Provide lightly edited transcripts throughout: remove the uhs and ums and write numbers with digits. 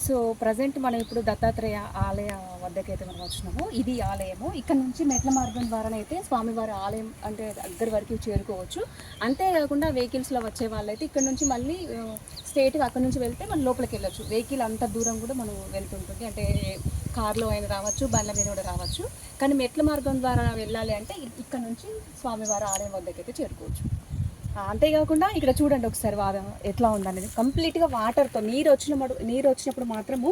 So present మనం ఇప్పుడు దత్తాత్రేయ ఆలయ వద్దకైతే మనం వచ్చినాము. ఇది ఆలయము. ఇక్కడ నుంచి మెట్ల మార్గం ద్వారానైతే స్వామివారి ఆలయం అంటే దగ్గర వరకు చేరుకోవచ్చు. అంతేకాకుండా వెహికల్స్లో వచ్చే వాళ్ళైతే ఇక్కడ నుంచి మళ్ళీ స్ట్రేట్గా అక్కడ నుంచి వెళ్తే మనం లోపలికి వెళ్ళొచ్చు. వెహికల్ అంత దూరం కూడా మనం వెళ్తుంటుంది. అంటే కార్లో అయినా రావచ్చు, బండ్ల మీద కూడా రావచ్చు. కానీ మెట్ల మార్గం ద్వారా వెళ్ళాలి అంటే ఇక్కడ నుంచి స్వామివారి ఆలయం వద్దకైతే చేరుకోవచ్చు. అంతేకాకుండా ఇక్కడ చూడండి ఒకసారి వాదం ఎట్లా ఉందనేది. కంప్లీట్గా వాటర్తో నీరు వచ్చినప్పుడు మాత్రము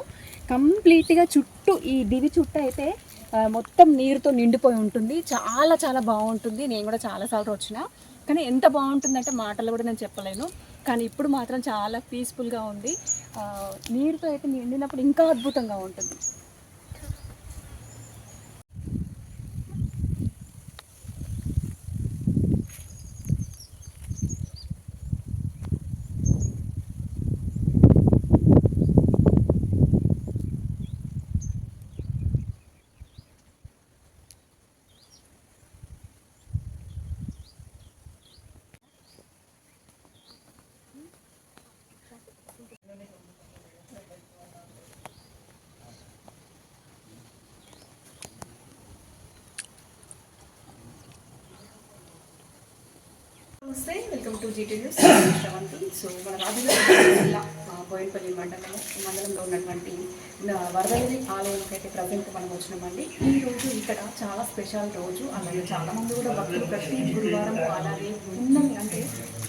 కంప్లీట్గా చుట్టూ ఈ దివి చుట్టూ అయితే మొత్తం నీరుతో నిండిపోయి ఉంటుంది. చాలా చాలా బాగుంటుంది. నేను కూడా చాలాసార్లు వచ్చిన, కానీ ఎంత బాగుంటుందంటే మాటలు కూడా నేను చెప్పలేను. కానీ ఇప్పుడు మాత్రం చాలా పీస్ఫుల్గా ఉంది. నీరుతో అయితే నిండినప్పుడు ఇంకా అద్భుతంగా ఉంటుంది. నమస్తే, welcome to GT news. Sravanthi. So మన రాజమండ్రి జిల్లా బోయినపల్లి మండలంలో ఉన్నటువంటి వరదగిరి ఆలయంకి అయితే ప్రజెంట్ మనం వచ్చినామండి. ఈ రోజు ఇక్కడ చాలా స్పెషల్ రోజు. అలాగే చాలామంది కూడా భక్తులు ప్రతి గురువారం అలాగే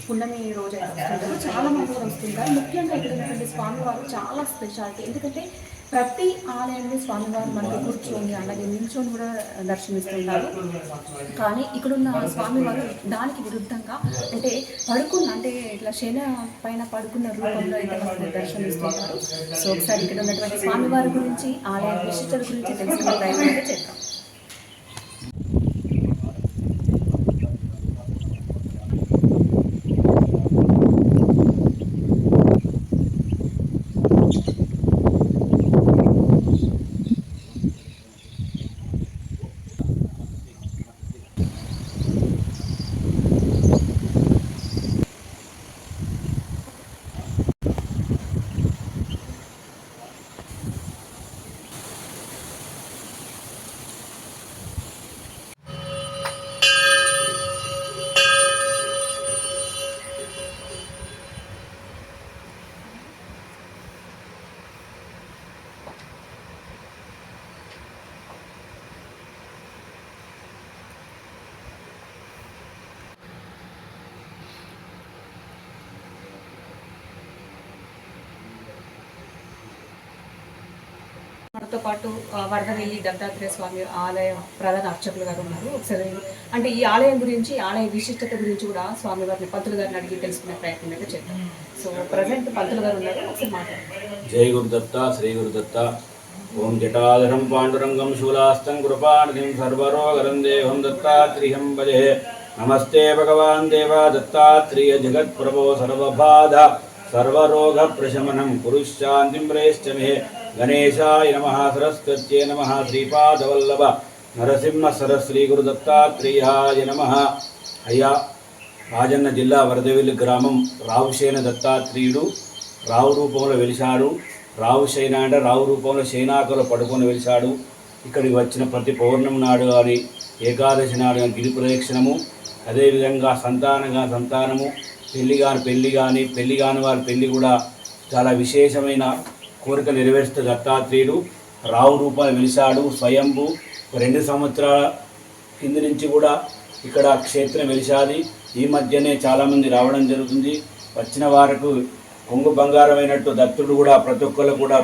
పున్నమి రోజు అయితే వస్తుంటారు. చాలామంది కూడా వస్తుంటారు. ముఖ్యంగా ఇక్కడ ఉన్నటువంటి స్వామివారు చాలా స్పెషాలిటీ. ఎందుకంటే ప్రతి ఆలయంలో స్వామివారు మనకు కూర్చొని అలాగే నిల్చొని కూడా దర్శనమిస్తున్నారు. కానీ ఇక్కడున్న స్వామివారు దానికి విరుద్ధంగా అంటే అంటే ఇట్లా శన పైన పడుకున్న రూపంలో అయితే మనకు దర్శనమిస్తున్నారు. సో ఒకసారి ఇక్కడ ఉన్నటువంటి స్వామివారి గురించి ఆలయ విశిష్టత గురించి తెలుసుకునే ప్రయత్నం అయితే చేద్దాం. మనతో పాటు వరదవెల్లి దత్తాత్రేయ స్వామి ఆలయ ప్రధాన అర్చకులు గారు ఉన్నారు. ఒకసారి అంటే ఈ ఆలయం గురించి ఆలయ విశిష్టత గురించి కూడా స్వామి వారిని పంతులు గారిని అడిగి తెలుసుకునే ప్రయత్నం అయితే చేద్దాం. సో ప్రజెంట్ పంతులు గారు ఉన్నారు, ఒకసారి మాట్లాడండి. జై గురుదత్త, శ్రీ గురుదత్త. ఓం జటాధరం పాండురంగం శూలాస్తం కృపానిధిం సర్వరోగరం దేవం దత్తాత్రేయం భజే. నమస్తే భగవాన్ దేవ దత్తాత్రేయ జగత్ప్రభో సర్వబాధ సర్వరోగ ప్రశమనం కురుశాంతిం ప్రేష్ట మే. గణేశాయ నమః, సరస్వత్యై నమః, శ్రీపాదవల్లభ నరసింహ సరస్వీ గురు దత్తాత్రేయాయ నమః. అయ్యా, రాజన్న జిల్లా వరదవెల్లి గ్రామం రావుశేన దత్తాత్రేయుడు రావు రూపంలో వెలిశాడు. రావుశైన అంటే రావు రూపంలో శైనాకలో పడుకొని వెలిశాడు. ఇక్కడికి వచ్చిన ప్రతి పౌర్ణమి నాడు కానీ ఏకాదశి నాడు కానీ గిరి ప్రదక్షిణము, అదేవిధంగా సంతానము, పెళ్లి కాని వారి పెళ్లి కూడా చాలా విశేషమైన కోరిక నెరవేరుస్తూ దత్తాత్రేయుడు రావు రూపాన్ని వెలిశాడు. స్వయంభూ 2 సంవత్సరాల కింది నుంచి కూడా ఇక్కడ క్షేత్రం వెలిశాది. ఈ మధ్యనే చాలామంది రావడం జరుగుతుంది. వచ్చిన వారికి కొంగు బంగారమైనట్టు దత్తుడు కూడా ప్రతి ఒక్కరు కూడా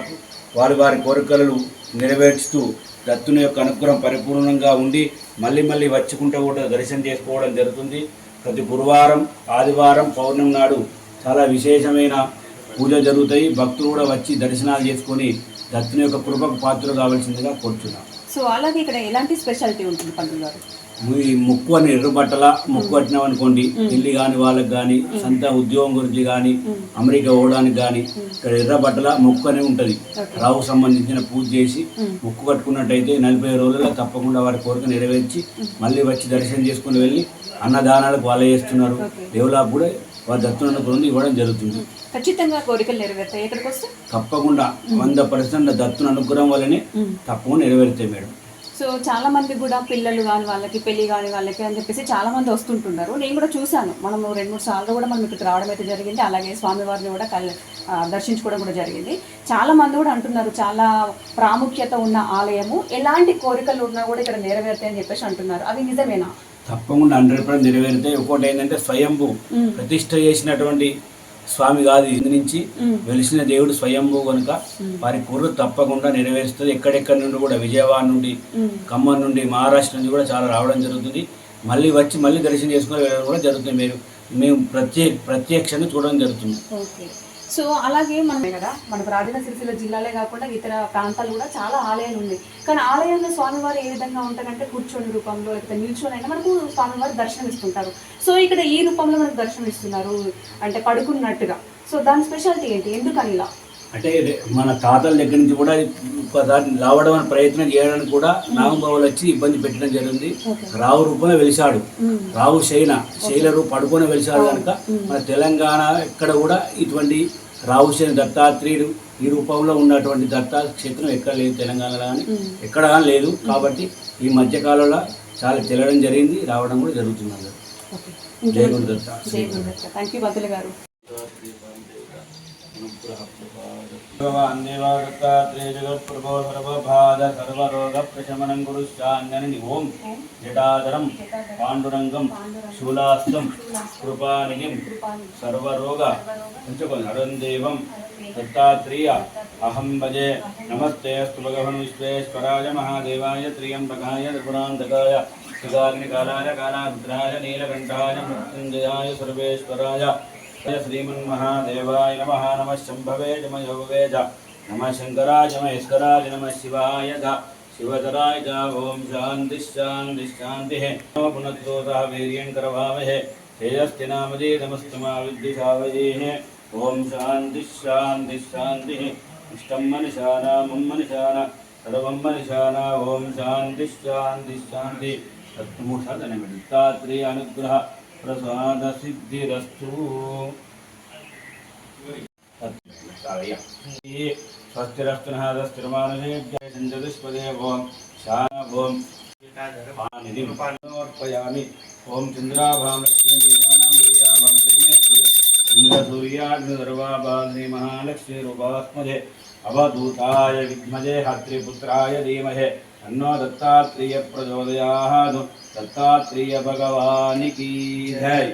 వారి కోరికలను నెరవేర్చుతూ దత్తుని యొక్క అనుగ్రహం పరిపూర్ణంగా ఉండి మళ్ళీ వచ్చుకుంటూ కూడా దర్శనం చేసుకోవడం జరుగుతుంది. ప్రతి గురువారం, ఆదివారం, పౌర్ణమి నాడు చాలా విశేషమైన పూజలు జరుగుతాయి. భక్తులు కూడా వచ్చి దర్శనాలు చేసుకొని దత్తుని యొక్క కృపకు పాత్రలు కావాల్సిందిగా కోరుచున్నాం. సో అలాగే ఇక్కడ ఎలాంటి స్పెషాలిటీ ఉంటుంది పంతులు గారు? ఈ ముక్కు అని ఎర్రబట్టల ముక్కు కట్టినాం అనుకోండి, పెళ్లి కాని వాళ్ళకి కానీ, సొంత ఉద్యోగం గురించి కానీ, అమెరికా పోవడానికి కానీ ఇక్కడ ఎర్రబట్టల ముక్కు అని ఉంటుంది. రావుకు సంబంధించిన పూజ చేసి ముక్కు కట్టుకున్నట్టయితే 40 రోజుల్లో తప్పకుండా వారి కోరిక నెరవేర్చి మళ్ళీ వచ్చి దర్శనం చేసుకుని వెళ్ళి అన్నదానాలకు వాళ్ళే చేస్తున్నారు. దేవుళ్ళకు కూడా వారి దత్తుని అనుగ్రహం ఇవ్వడం జరుగుతుంది. ఖచ్చితంగా కోరికలు నెరవేరుతాయి ఎక్కడికి వస్తే? తప్పకుండా 100% దత్తుని అనుగ్రహం వల్లనే తప్పకుండా నెరవేరుతాయి మేడం. సో చాలా మంది కూడా పిల్లలు కాని వాళ్ళకి, పెళ్లి కాని వాళ్ళకి అని చెప్పేసి చాలా మంది వస్తుంటున్నారు. నేను కూడా చూశాను. మనము 2-3 సార్లు కూడా మనం ఇక్కడికి రావడం అయితే జరిగింది. అలాగే స్వామివారిని కూడా దర్శించుకోవడం కూడా జరిగింది. చాలా మంది కూడా అంటున్నారు చాలా ప్రాముఖ్యత ఉన్న ఆలయము, ఎలాంటి కోరికలు ఉన్నా కూడా ఇక్కడ నెరవేరుతాయి అని చెప్పేసి అంటున్నారు. అవి నిజమేనా? తప్పకుండా 100% నెరవేరుతాయి. ఒకటి ఏంటంటే స్వయంభూ ప్రతిష్ట చేసినటువంటి స్వామి కాదు, ఇందు నుంచి వెలిసిన దేవుడు స్వయంభూ కనుక వారి కోరిక తప్పకుండా నెరవేరుస్తుంది. ఎక్కడెక్కడి నుండి కూడా విజయవాడ నుండి, ఖమ్మం నుండి, మహారాష్ట్ర నుంచి కూడా చాలా రావడం జరుగుతుంది. మళ్ళీ వచ్చి మళ్ళీ దర్శనం చేసుకుని వెళ్ళడం కూడా జరుగుతుంది. మేము ప్రత్యక్షంగా చూడడం జరుగుతుంది. సో అలాగే మనమే కదా, మనకు రాజన్న సిరిసిల్ల జిల్లాలే కాకుండా ఇతర ప్రాంతాలు కూడా చాలా ఆలయాలు ఉన్నాయి. కానీ ఆలయాల్లో స్వామివారు ఏ విధంగా ఉంటారంటే కూర్చొని రూపంలో, లేకపోతే నిల్చొని అయినా మనకు స్వామివారు దర్శనం ఇస్తుంటారు. సో ఇక్కడ ఈ రూపంలో మనకు దర్శనం ఇస్తున్నారు అంటే పడుకున్నట్టుగా. సో దాని స్పెషాలిటీ ఏంటి, ఎందుకని ఇలా? అంటే మన తాతల దగ్గర నుంచి కూడా రావడం అనే ప్రయత్నం చేయడానికి కూడా నాగబాబులు వచ్చి ఇబ్బంది పెట్టడం జరిగింది. రావు రూపంలో వెలిసాడు, రావు శైల రూపం పడుకొని వెలిసాడు కనుక మన తెలంగాణ ఎక్కడ కూడా ఇటువంటి రావు శైన దత్తాత్రేయుడు ఈ రూపంలో ఉన్నటువంటి దత్తా క్షేత్రం ఎక్కడ లేదు, తెలంగాణలో కానీ ఎక్కడ కానీ లేదు. కాబట్టి ఈ మధ్యకాలంలో చాలా తెలియడం జరిగింది, రావడం కూడా జరుగుతుంది. జై గురు దత్త. థ్యాంక్ యూ బతుల గారు. భగవాన్ దేవాదత్తాత్రేయ జగత్ప్రభో సర్వబాధ సర్వరోగ ప్రశమనం గురుశ్చాంగని ఓం జటాధరం పాండురంగం శూలాస్తం కృపానిధిం సర్వరోగ అరుందేవం దత్తాత్రేయ అహం భజే. నమస్తే అస్తు భగవన్ విశ్వేశ్వరాయ మహాదేవాయ త్రియంబకాయ త్రిపురాంతకాయ శ్రీకాగ్నికాలాయ కాలారుద్రాయ నీలకంఠాయ మృత్యుంజయాయ సర్వేశ్వరాయ శ్రీమన్మహాదేవాయ నమః. నమః శంభవే నమః యోగవే నమః శంకరాయ మహేశ్వరాయ నమః శివాయ శివతరాయ ఓం శాంతి శాంతి శాంతి. పునః వీర్యం కరవామహే తేజస్వినామదే నమస్తమా విద్విషావహే. ఓం శాంతి శాంతి శాంతి. ఇష్టం మనిషానా మమ్ మనిషానా సర్వం మనిషానా. ఓం శాంతి శాంతి శాంతి. దత్తాత్రేయ అనుగ్రహ ప్రసాద సిద్ధిరస్తు. స్వస్తిరస్తు స్వస్తిర్మానుషేభ్యः సంచతుష్పదే. ఓం శాంభోం పానిధిం సమర్పయామి. ఓం చంద్రాభాం లక్ష్మీనాం వీర్యాభాం శ్రీమేశ్వరి చంద్రసూర్యాగ్నిర్వాభా శ్రీ మహాలక్ష్మీ రూపాస్మదే. అవధూతాయ విద్మజే హత్రిపుత్రాయ ధీమహే తన్నో దత్తాత్రేయ ప్రచోదయాత్. దత్తాత్రేయ భగవానికి జై.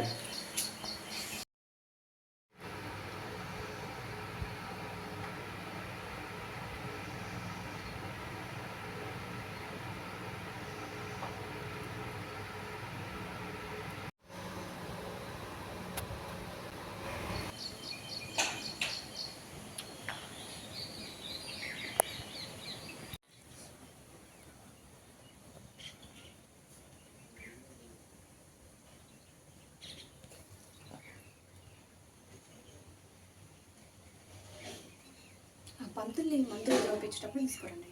పంతుల్ని మందులు ద్రోపించేటప్పుడు తీసుకోరండి.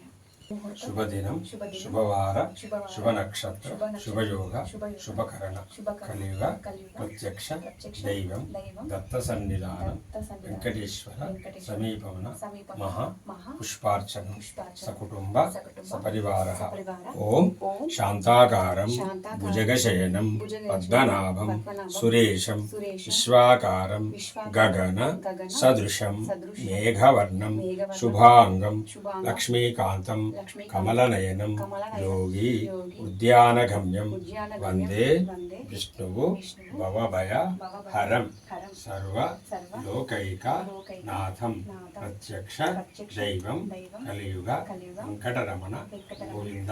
శుభదినం, శుభవార, శుభ నక్షత్ర, శుభయోగ, శుభకరణ, కలియుగ ప్రత్యక్ష దైవం దత్త సన్నిధానం వెంకటేశ్వర సమీపమున మహా పుష్పార్చనం సకుటుంబ సపరివార. ఓం శాంతాకారం భుజగశయనం పద్మనాభం సురేశం విశ్వాకారం గగన సదృశం మేఘవర్ణం శుభాంగం లక్ష్మీకాంతం కమలనయనం యోగి ఉద్యానగమ్యం వందే విష్ణువు భవభయ హరం సర్వ లోకైక నాథం ప్రత్యక్ష దైవం కలియుగ వెంకటరమణ గోవింద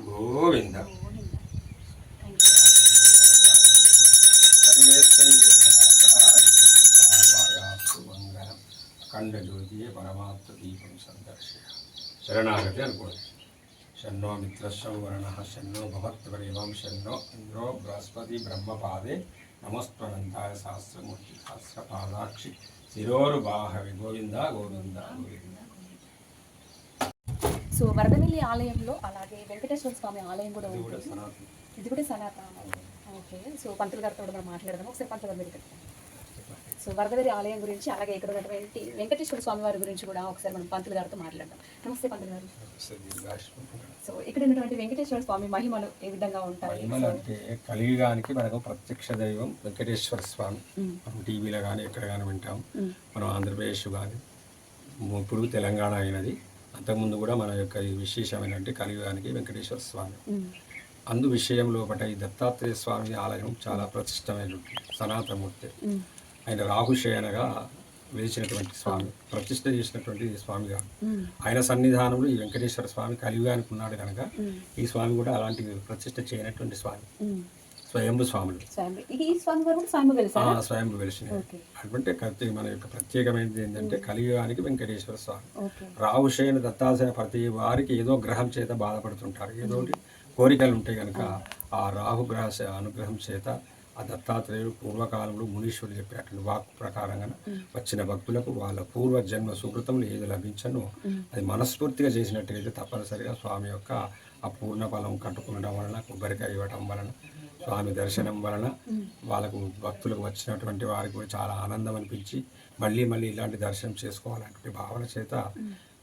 గోవింద. అఖండ జ్యోతి పరమాత్మ దీపం సందర్శయ. శరణాగతి అనుకోండి. షన్నో మిత్రశం వరుణ షన్నో భవత్వరేవం షన్నో ఇంద్రో బృహస్పతి బ్రహ్మపాదే నమస్త్వనంతాయ సహస్రమూర్తి సహస్రపాదాక్షి శిరోరుబాహవి. గోవింద గోవింద గోవింద. సో వరదవెల్లి ఆలయంలో అలాగే వెంకటేశ్వర స్వామి ఆలయం కూడా ఉంటుంది. ఇది కూడా సనాతన. ఓకే. సో పంతులు గారితో కూడా మనం మాట్లాడదాం. ఒకసారి పంతులు గారు మీరు సో వరదవేరి ఆలయం గురించి అలాగే ఇక్కడ ఉన్నటువంటి వెంకటేశ్వర స్వామి వారి గురించి కూడా ఒకసారి మనం పంతులు గారితో మాట్లాడదాం. నమస్తే పంతులు గారు. సో ఇక్కడ ఉన్నటువంటి వెంకటేశ్వర స్వామి మహిమలు ఏ విధంగా ఉంటాయి? మహిమలు అంటే కలియుగానికి మనకు ప్రత్యక్ష దైవం వెంకటేశ్వర స్వామి. మనం టీవీలో కానీ ఎక్కడ కానీ వింటాం. మనం ఆంధ్రప్రదేశ్ కానీ ఇప్పుడు తెలంగాణ అయినది. అంతకుముందు కూడా మన యొక్క ఈ విశేషం ఏంటంటే కలియుగానికి వెంకటేశ్వర స్వామి. అందు విషయం లోపల ఈ దత్తాత్రేయ స్వామి ఆలయం చాలా ప్రతిష్టమైనటువంటి సనాతనమూర్తి. ఆయన రాహుశయనగా వెలిచినటువంటి స్వామి, ప్రతిష్ట చేసినటువంటి స్వామి గారు. ఆయన సన్నిధానంలో ఈ వెంకటేశ్వర స్వామి కలియుగానికి ఉన్నాడు కనుక ఈ స్వామి కూడా అలాంటి ప్రతిష్ట చేయనటువంటి స్వామి, స్వయంభు స్వాములు. స్వయంభు వెలిసినవి. అంటే మన యొక్క ప్రత్యేకమైనది ఏంటంటే కలియుగానికి వెంకటేశ్వర స్వామి. రాహుశయన దత్తాత్రేయ ప్రతి వారికి ఏదో గ్రహం చేత బాధపడుతుంటారు, ఏదో కోరికలు ఉంటాయి కనుక ఆ రాహుగ్రహ అనుగ్రహం చేత ఆ దత్తాత్రేయుడు పూర్వకాలంలో మునీశ్వరుడు చెప్పినటువంటి వాక్ ప్రకారంగా వచ్చిన భక్తులకు వాళ్ళ పూర్వ జన్మ సుకృతములు ఏది లభించనో అది మనస్ఫూర్తిగా చేసినట్టయితే తప్పనిసరిగా స్వామి యొక్క ఆ పూర్ణ ఫలం కట్టుకునడం వలన, కొబ్బరికాయ ఇవ్వటం వలన, స్వామి దర్శనం వలన వాళ్ళకు భక్తులకు వచ్చినటువంటి వారికి కూడా చాలా ఆనందం అనిపించి మళ్ళీ మళ్ళీ ఇలాంటి దర్శనం చేసుకోవాలనే భావన చేత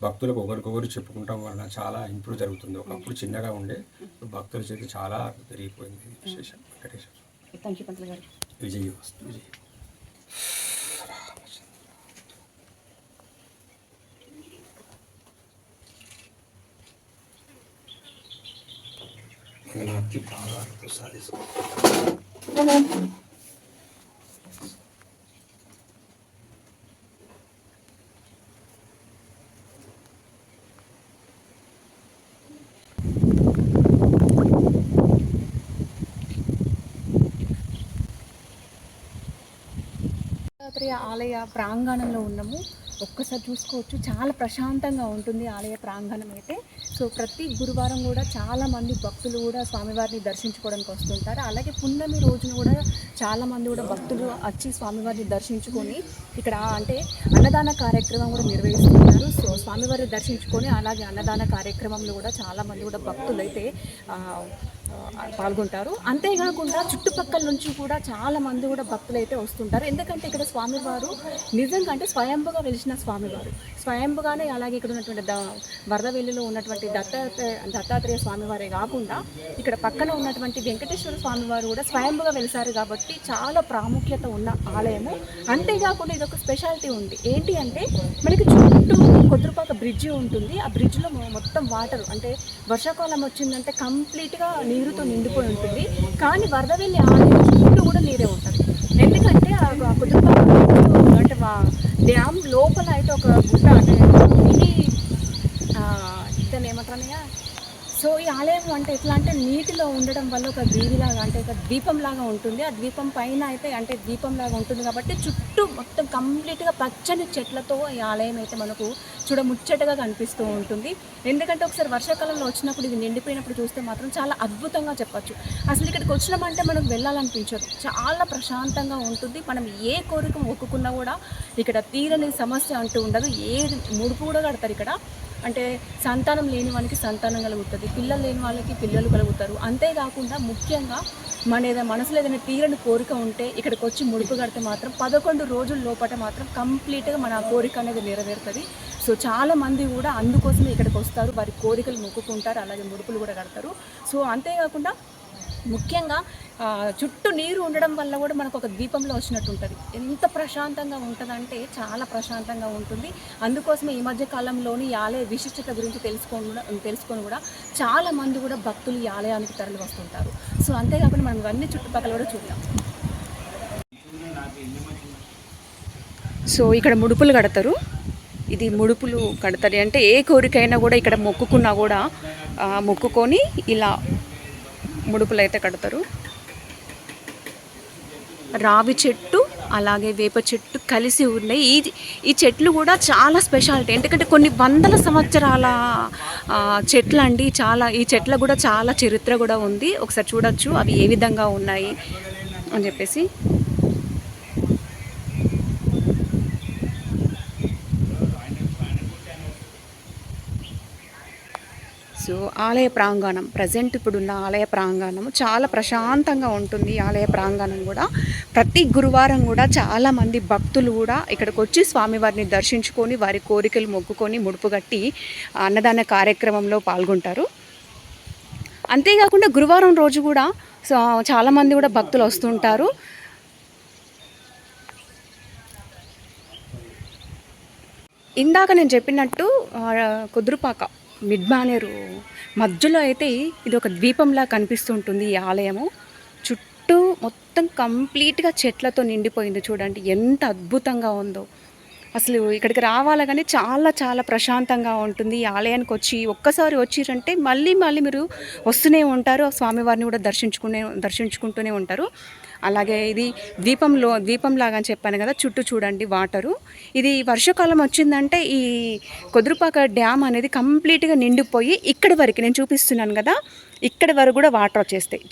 భక్తులకు ఒకరికొకరు చెప్పుకుంటాం వలన చాలా ఇంప్రూవ్ జరుగుతుంది. ఒకప్పుడు చిన్నగా ఉండే భక్తుల చేతి చాలా పెరిగిపోయింది. విశేషం వెంకటేశ్వర. థ్యాంక్ యూ పంతులు గారు. విజయవస్తు విజయ. మంగళార్తి భావాలతో సాధిస్తాం. దత్తాత్రేయ ఆలయ ప్రాంగణంలో ఉన్నాము. ఒక్కసారి చూసుకోవచ్చు, చాలా ప్రశాంతంగా ఉంటుంది ఆలయ ప్రాంగణం అయితే. సో ప్రతి గురువారం కూడా చాలామంది భక్తులు కూడా స్వామివారిని దర్శించుకోవడానికి వస్తుంటారు. అలాగే పున్నమి రోజున కూడా చాలామంది కూడా భక్తులు వచ్చి స్వామివారిని దర్శించుకొని ఇక్కడ అంటే అన్నదాన కార్యక్రమం కూడా నిర్వహిస్తున్నారు. సో స్వామివారిని దర్శించుకొని అలాగే అన్నదాన కార్యక్రమంలో కూడా చాలామంది కూడా భక్తులు అయితే పాల్గొంటారు. అంతేకాకుండా చుట్టుపక్కల నుంచి కూడా చాలామంది కూడా భక్తులు అయితే వస్తుంటారు. ఎందుకంటే ఇక్కడ స్వామివారు నిజంగా అంటే స్వయంభుగా వెలిసిన స్వామివారు, స్వయంభుగానే అలాగే ఇక్కడ ఉన్నటువంటి వరదవెల్లిలో ఉన్నటువంటి దత్తాత్రేయ స్వామివారే కాకుండా ఇక్కడ పక్కన ఉన్నటువంటి వెంకటేశ్వర స్వామివారు కూడా స్వయంభుగా వెలిసారు కాబట్టి చాలా ప్రాముఖ్యత ఉన్న ఆలయము. అంతేకాకుండా ఇది ఒక స్పెషాలిటీ ఉంది. ఏంటి అంటే మనకి చుట్టూ కొద్దిపాక బ్రిడ్జి ఉంటుంది. ఆ బ్రిడ్జ్లో మొత్తం వాటర్ అంటే వర్షాకాలం వచ్చిందంటే కంప్లీట్గా నీరుతో నిండిపోయి ఉంటుంది. కానీ వరదవెల్లి ఆలయం చుట్టూ కూడా నీరే ఉంటుంది. ఎందుకంటే ఆ కొద్దిపాక అంటే డ్యామ్ లోపల అయితే ఒక గుట్ట అంటే ఇతను ఏమంటారనయ్యా. సో ఈ ఆలయం అంటే ఎట్లా అంటే నీటిలో ఉండడం వల్ల ఒక దీవిలాగా అంటే ఒక ద్వీపంలాగా ఉంటుంది. ఆ ద్వీపం పైన అయితే అంటే ద్వీపంలాగా ఉంటుంది కాబట్టి చుట్టూ మొత్తం కంప్లీట్గా పచ్చని చెట్లతో ఈ ఆలయం అయితే మనకు చూడముచ్చటగా కనిపిస్తూ ఉంటుంది. ఎందుకంటే ఒకసారి వర్షాకాలంలో వచ్చినప్పుడు ఇది నిండిపోయినప్పుడు చూస్తే మాత్రం చాలా అద్భుతంగా చెప్పచ్చు. అసలు ఇక్కడికి వచ్చినామంటే మనకు వెళ్ళాలనిపించదు, చాలా ప్రశాంతంగా ఉంటుంది. మనం ఏ కోరిక మొక్కుకున్నా కూడా ఇక్కడ తీరని సమస్య అంటూ ఉండదు. ఏ ముడుపు కూడా కడతారు ఇక్కడ. అంటే సంతానం లేని వాళ్ళకి సంతానం కలుగుతుంది, పిల్లలు లేని వాళ్ళకి పిల్లలు కలుగుతారు. అంతేకాకుండా ముఖ్యంగా మనసులో ఏదైనా తీరని కోరిక ఉంటే ఇక్కడికి వచ్చి ముడుపు కడితే మాత్రం 11 రోజుల లోపల మాత్రం కంప్లీట్గా మన కోరిక అనేది నెరవేరుతుంది. సో చాలామంది కూడా అందుకోసమే ఇక్కడికి వస్తారు, వారి కోరికలు మొక్కుకుంటారు, అలాగే ముడుపులు కూడా కడతారు. సో అంతేకాకుండా ముఖ్యంగా చుట్టూ నీరు ఉండడం వల్ల కూడా మనకు ఒక ద్వీపంలో వచ్చినట్టు ఉంటుంది. ఎంత ప్రశాంతంగా ఉంటుందంటే చాలా ప్రశాంతంగా ఉంటుంది. అందుకోసమే ఈ మధ్య కాలంలోని ఈ ఆలయ విశిష్టత గురించి తెలుసుకొని కూడా చాలామంది కూడా భక్తులు ఈ ఆలయానికి తరలి వస్తుంటారు. సో అంతేకాకుండా మనం ఇవన్నీ చుట్టుపక్కల కూడా చూద్దాం. సో ఇక్కడ ముడుపులు కడతారు. ఇది ముడుపులు కడతారు అంటే ఏ కోరికైనా కూడా ఇక్కడ మొక్కుకున్నా కూడా మొక్కుకొని ఇలా ముడుపులు అయితే కడతారు. రావి చెట్టు అలాగే వేప చెట్టు కలిసి ఉన్నాయి. ఈ చెట్లు కూడా చాలా స్పెషాలిటీ. ఎందుకంటే కొన్ని వందల సంవత్సరాల చెట్లు అండి. ఈ చెట్ల కూడా చాలా చరిత్ర కూడా ఉంది. ఒకసారి చూడొచ్చు అవి ఏ విధంగా ఉన్నాయి అని చెప్పేసి. సో ఆలయ ప్రాంగణం ప్రజెంట్ ఇప్పుడున్న ఆలయ ప్రాంగణం చాలా ప్రశాంతంగా ఉంటుంది. ఆలయ ప్రాంగణం కూడా ప్రతి గురువారం కూడా చాలామంది భక్తులు కూడా ఇక్కడికి వచ్చి స్వామివారిని దర్శించుకొని వారి కోరికలు మొక్కుకొని ముడుపు కట్టి అన్నదాన కార్యక్రమంలో పాల్గొంటారు. అంతేకాకుండా గురువారం రోజు కూడా చాలామంది కూడా భక్తులు వస్తుంటారు. ఇందాక నేను చెప్పినట్టు కుదురుపాక మిడ్మానేరు మధ్యలో అయితే ఇది ఒక ద్వీపంలా కనిపిస్తుంటుంది ఈ ఆలయము. చుట్టూ మొత్తం కంప్లీట్గా చెట్లతో నిండిపోయింది. చూడండి ఎంత అద్భుతంగా ఉందో. అసలు ఇక్కడికి రావాలి కానీ చాలా చాలా ప్రశాంతంగా ఉంటుంది. ఈ ఆలయానికి వచ్చి ఒక్కసారి వచ్చిరంటే మళ్ళీ మళ్ళీ మీరు వస్తూనే ఉంటారు. స్వామివారిని కూడా దర్శించుకుంటూనే ఉంటారు. అలాగే ఇది ద్వీపంలాగా అని చెప్పాను కదా, చుట్టూ చూడండి వాటరు. ఇది వర్షాకాలం వచ్చిందంటే ఈ కుదురుపాక డ్యామ్ అనేది కంప్లీట్గా నిండిపోయి ఇక్కడి వరకు నేను చూపిస్తున్నాను కదా, ఇక్కడి వరకు కూడా వాటర్ వచ్చేస్తాయి.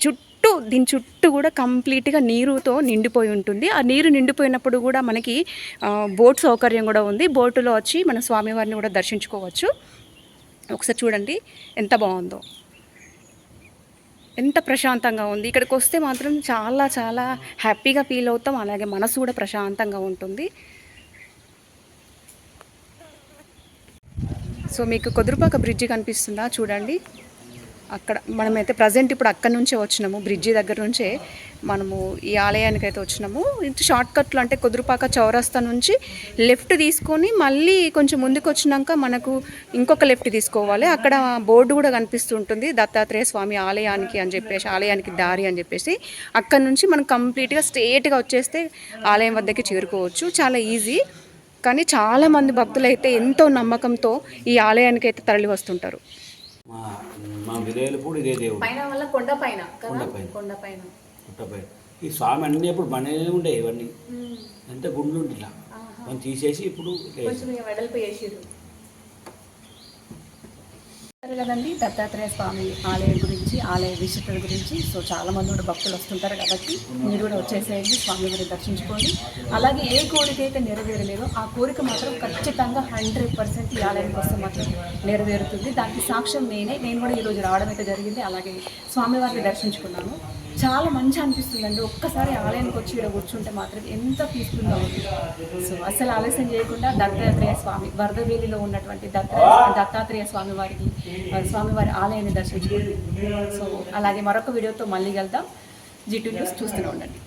దీని చుట్టూ కూడా కంప్లీట్గా నీరుతో నిండిపోయి ఉంటుంది. ఆ నీరు నిండిపోయినప్పుడు కూడా మనకి బోట్ సౌకర్యం కూడా ఉంది. బోటులో వచ్చి మన స్వామివారిని కూడా దర్శించుకోవచ్చు. ఒకసారి చూడండి ఎంత బాగుందో, ఎంత ప్రశాంతంగా ఉంది. ఇక్కడికి వస్తే మాత్రం చాలా చాలా హ్యాపీగా ఫీల్ అవుతాం. అలాగే మనసు కూడా ప్రశాంతంగా ఉంటుంది. సో మీకు కుదురుపాక బ్రిడ్జి కనిపిస్తుందా చూడండి. అక్కడ మనమైతే ప్రజెంట్ ఇప్పుడు అక్కడ నుంచే వచ్చినాము, బ్రిడ్జి దగ్గర నుంచే మనము ఈ ఆలయానికి అయితే వచ్చినాము. ఇంత షార్ట్ కట్లు అంటే కుదురుపాక చౌరస్తా నుంచి లెఫ్ట్ తీసుకొని మళ్ళీ కొంచెం ముందుకు వచ్చినాక మనకు ఇంకొక లెఫ్ట్ తీసుకోవాలి. అక్కడ బోర్డు కూడా కనిపిస్తుంటుంది దత్తాత్రేయ స్వామి ఆలయానికి అని చెప్పేసి, ఆలయానికి దారి అని చెప్పేసి. అక్కడ నుంచి మనం కంప్లీట్గా స్ట్రేట్గా వచ్చేస్తే ఆలయం వద్దకి చేరుకోవచ్చు. చాలా ఈజీ. కానీ చాలామంది భక్తులు అయితే ఎంతో నమ్మకంతో ఈ ఆలయానికి అయితే తరలి వస్తుంటారు. మా విలేలపూడి ఇదే దేవుడు పైన వల్ల కొండపైన ఈ స్వామి అన్నీ ఇప్పుడు బనే ఉండే ఇవన్నీ ఎంత గుండ్లు ఉండి ఇలా మనం తీసేసి ఇప్పుడు వెడల్పు చేసిరు కదండి. దత్తాత్రేయ స్వామి ఆలయం గురించి, ఆలయ విశిష్టత గురించి సో చాలామంది కూడా భక్తులు వస్తుంటారు కాబట్టి మీరు కూడా వచ్చేసేయండి, స్వామివారిని దర్శించుకోండి. అలాగే ఏ కోరిక అయితే నెరవేరలేదో ఆ కోరిక మాత్రం ఖచ్చితంగా 100% ఈ ఆలయానికి వస్తే మాత్రం నెరవేరుతుంది. దానికి సాక్ష్యం నేను కూడా ఈరోజు రావడం అయితే జరిగింది. అలాగే స్వామివారిని దర్శించుకున్నాను. చాలా మంచి అనిపిస్తుందండి. ఒక్కసారి ఆలయానికి వచ్చి ఇక్కడ కూర్చుంటే మాత్రం ఎంత పీస్ఫుల్గా ఉంది. సో అసలు ఆలస్యం చేయకుండా దత్తాత్రేయ స్వామి వరదవేలిలో ఉన్నటువంటి దత్తాత్రేయ స్వామివారి ఆలయాన్ని దర్శించుకోండి. సో అలాగే మరొక వీడియోతో మళ్ళీ వెళ్దాం. G2 న్యూస్ చూస్తూనే ఉండండి.